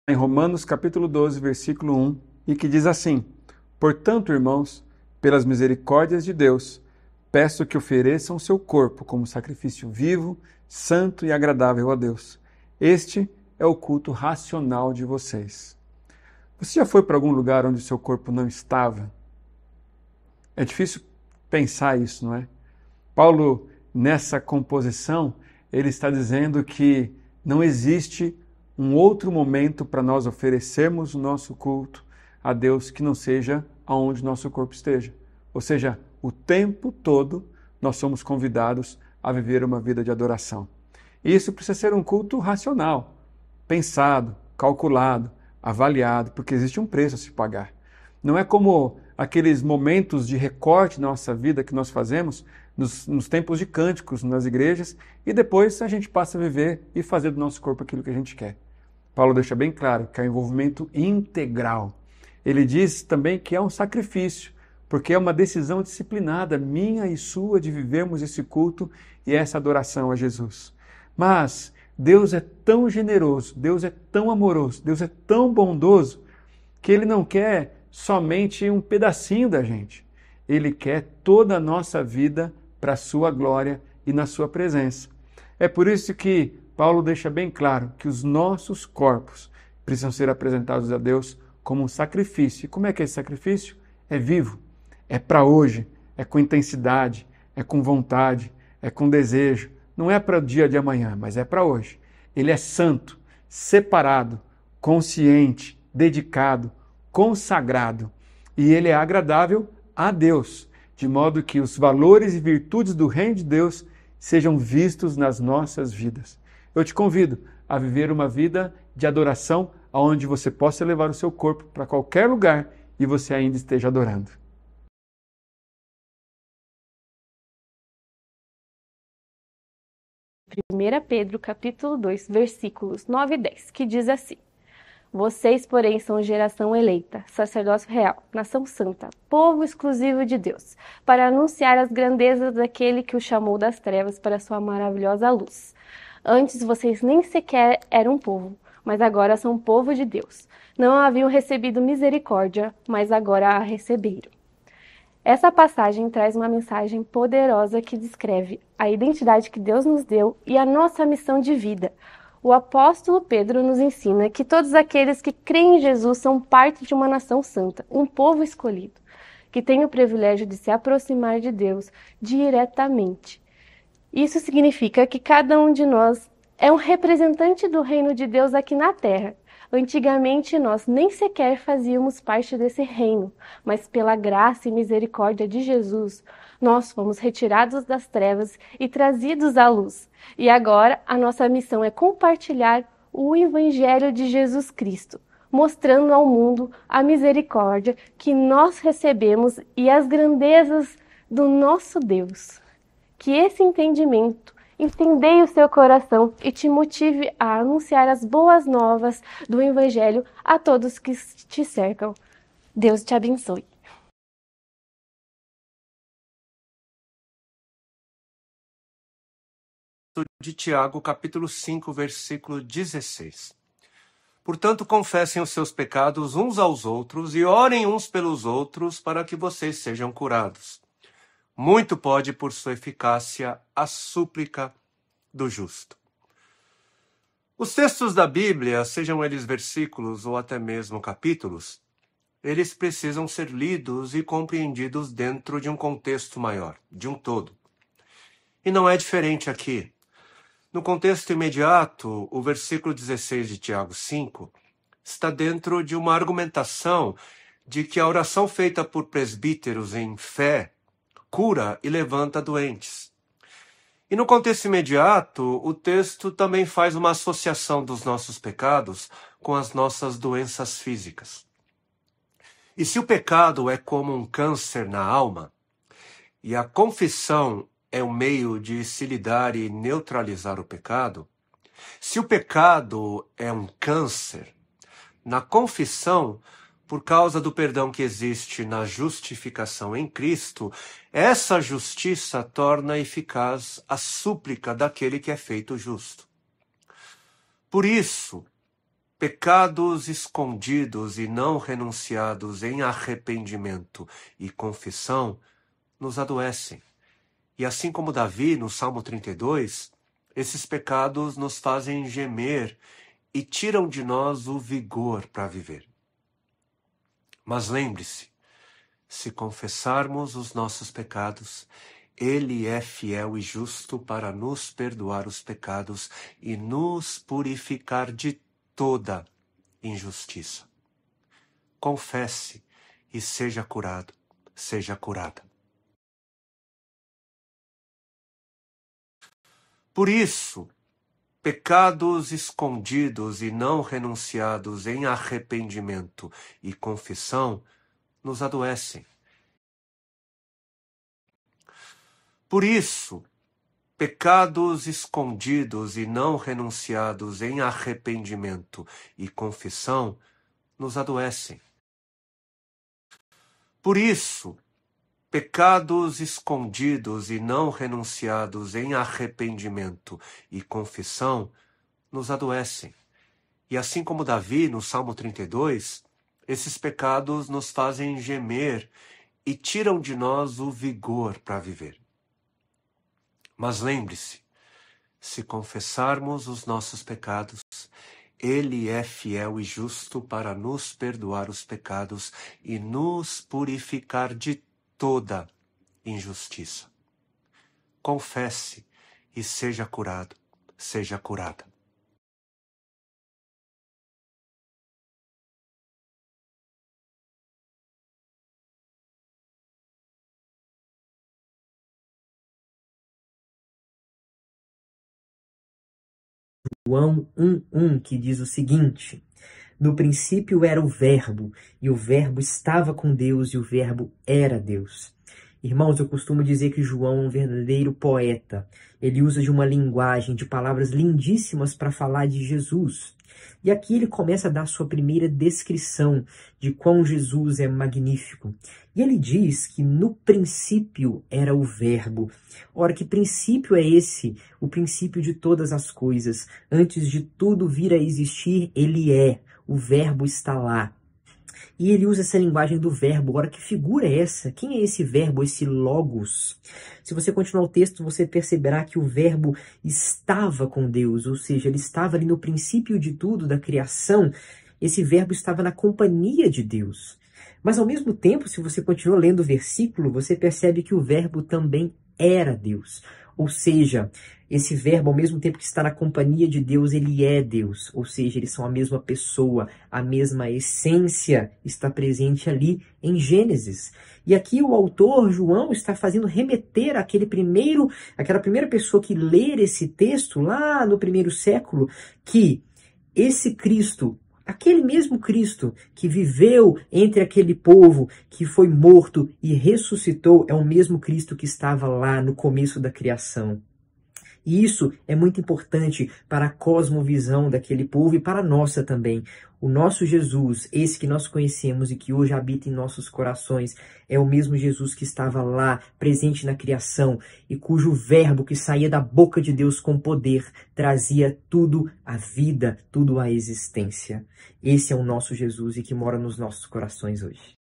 em Romanos capítulo 12, versículo 1, e que diz assim: Portanto, irmãos, pelas misericórdias de Deus, peço que ofereçam seu corpo como sacrifício vivo, santo e agradável a Deus. Este é o culto racional de vocês. Você já foi para algum lugar onde seu corpo não estava? É difícil pensar isso, não é? Paulo, nessa composição, ele está dizendo que não existe um outro momento para nós oferecermos o nosso culto a Deus que não seja aonde nosso corpo esteja. Ou seja, o tempo todo nós somos convidados a viver uma vida de adoração. E isso precisa ser um culto racional, pensado, calculado, avaliado, porque existe um preço a se pagar. Não é como aqueles momentos de recorte na nossa vida que nós fazemos nos tempos de cânticos nas igrejas e depois a gente passa a viver e fazer do nosso corpo aquilo que a gente quer. Paulo deixa bem claro que é um envolvimento integral. Ele diz também que é um sacrifício, porque é uma decisão disciplinada, minha e sua, de vivermos esse culto e essa adoração a Jesus. Mas Deus é tão generoso, Deus é tão amoroso, Deus é tão bondoso, que Ele não quer somente um pedacinho da gente. Ele quer toda a nossa vida para a sua glória e na sua presença. É por isso que Paulo deixa bem claro que os nossos corpos precisam ser apresentados a Deus como um sacrifício. E como é que é esse sacrifício? É vivo, é para hoje, é com intensidade, é com vontade, é com desejo. Não é para o dia de amanhã, mas é para hoje. Ele é santo, separado, consciente, dedicado, consagrado. E ele é agradável a Deus, de modo que os valores e virtudes do reino de Deus sejam vistos nas nossas vidas. Eu te convido a viver uma vida de adoração onde você possa levar o seu corpo para qualquer lugar e você ainda esteja adorando. Primeira Pedro, capítulo 2, versículos 9 e 10, que diz assim: Vocês, porém, são geração eleita, sacerdócio real, nação santa, povo exclusivo de Deus, para anunciar as grandezas daquele que o chamou das trevas para a sua maravilhosa luz. Antes vocês nem sequer eram povo, mas agora são povo de Deus. Não haviam recebido misericórdia, mas agora a receberam. Essa passagem traz uma mensagem poderosa que descreve a identidade que Deus nos deu e a nossa missão de vida. O apóstolo Pedro nos ensina que todos aqueles que creem em Jesus são parte de uma nação santa, um povo escolhido, que tem o privilégio de se aproximar de Deus diretamente. Isso significa que cada um de nós é um representante do reino de Deus aqui na terra. Antigamente nós nem sequer fazíamos parte desse reino, mas pela graça e misericórdia de Jesus, nós fomos retirados das trevas e trazidos à luz. E agora a nossa missão é compartilhar o Evangelho de Jesus Cristo, mostrando ao mundo a misericórdia que nós recebemos e as grandezas do nosso Deus. Que esse entendimento incendeie o seu coração e te motive a anunciar as boas novas do Evangelho a todos que te cercam. Deus te abençoe. De Tiago, capítulo 5, versículo 16. Portanto, confessem os seus pecados uns aos outros e orem uns pelos outros para que vocês sejam curados. Muito pode, por sua eficácia, a súplica do justo. Os textos da Bíblia, sejam eles versículos ou até mesmo capítulos, eles precisam ser lidos e compreendidos dentro de um contexto maior, de um todo. E não é diferente aqui. No contexto imediato, o versículo 16 de Tiago 5 está dentro de uma argumentação de que a oração feita por presbíteros em fé cura e levanta doentes. E no contexto imediato, o texto também faz uma associação dos nossos pecados com as nossas doenças físicas. E se o pecado é como um câncer na alma, e a confissão é um meio de se lidar e neutralizar o pecado, se o pecado é um câncer, na confissão, por causa do perdão que existe na justificação em Cristo, essa justiça torna eficaz a súplica daquele que é feito justo. Por isso, pecados escondidos e não renunciados em arrependimento e confissão nos adoecem. E assim como Davi, no Salmo 32, esses pecados nos fazem gemer e tiram de nós o vigor para viver. Mas lembre-se, se confessarmos os nossos pecados, Ele é fiel e justo para nos perdoar os pecados e nos purificar de toda injustiça. Confesse e seja curado, seja curada. Por isso, pecados escondidos e não renunciados em arrependimento e confissão nos adoecem. Por isso, pecados escondidos e não renunciados em arrependimento e confissão nos adoecem. Por isso, pecados escondidos e não renunciados em arrependimento e confissão nos adoecem. E assim como Davi, no Salmo 32, esses pecados nos fazem gemer e tiram de nós o vigor para viver. Mas lembre-se, se confessarmos os nossos pecados, Ele é fiel e justo para nos perdoar os pecados e nos purificar de toda injustiça. Confesse e seja curado, seja curada. João 1:1, que diz o seguinte: no princípio era o Verbo, e o Verbo estava com Deus, e o Verbo era Deus. Irmãos, eu costumo dizer que João é um verdadeiro poeta. Ele usa de uma linguagem, de palavras lindíssimas para falar de Jesus. E aqui ele começa a dar sua primeira descrição de quão Jesus é magnífico. E ele diz que no princípio era o Verbo. Ora, que princípio é esse? O princípio de todas as coisas. Antes de tudo vir a existir, ele é. O Verbo está lá. E ele usa essa linguagem do verbo. Ora, que figura é essa? Quem é esse verbo, esse logos? Se você continuar o texto, você perceberá que o verbo estava com Deus, ou seja, ele estava ali no princípio de tudo, da criação. Esse verbo estava na companhia de Deus. Mas ao mesmo tempo, se você continua lendo o versículo, você percebe que o verbo também era Deus. Ou seja, esse verbo, ao mesmo tempo que está na companhia de Deus, ele é Deus. Ou seja, eles são a mesma pessoa, a mesma essência está presente ali em Gênesis. E aqui o autor, João, está fazendo remeter aquela primeira pessoa que ler esse texto lá no primeiro século, que esse Cristo, aquele mesmo Cristo que viveu entre aquele povo, que foi morto e ressuscitou, é o mesmo Cristo que estava lá no começo da criação. E isso é muito importante para a cosmovisão daquele povo e para a nossa também. O nosso Jesus, esse que nós conhecemos e que hoje habita em nossos corações, é o mesmo Jesus que estava lá, presente na criação, e cujo verbo que saía da boca de Deus com poder trazia tudo à vida, tudo à existência. Esse é o nosso Jesus e que mora nos nossos corações hoje.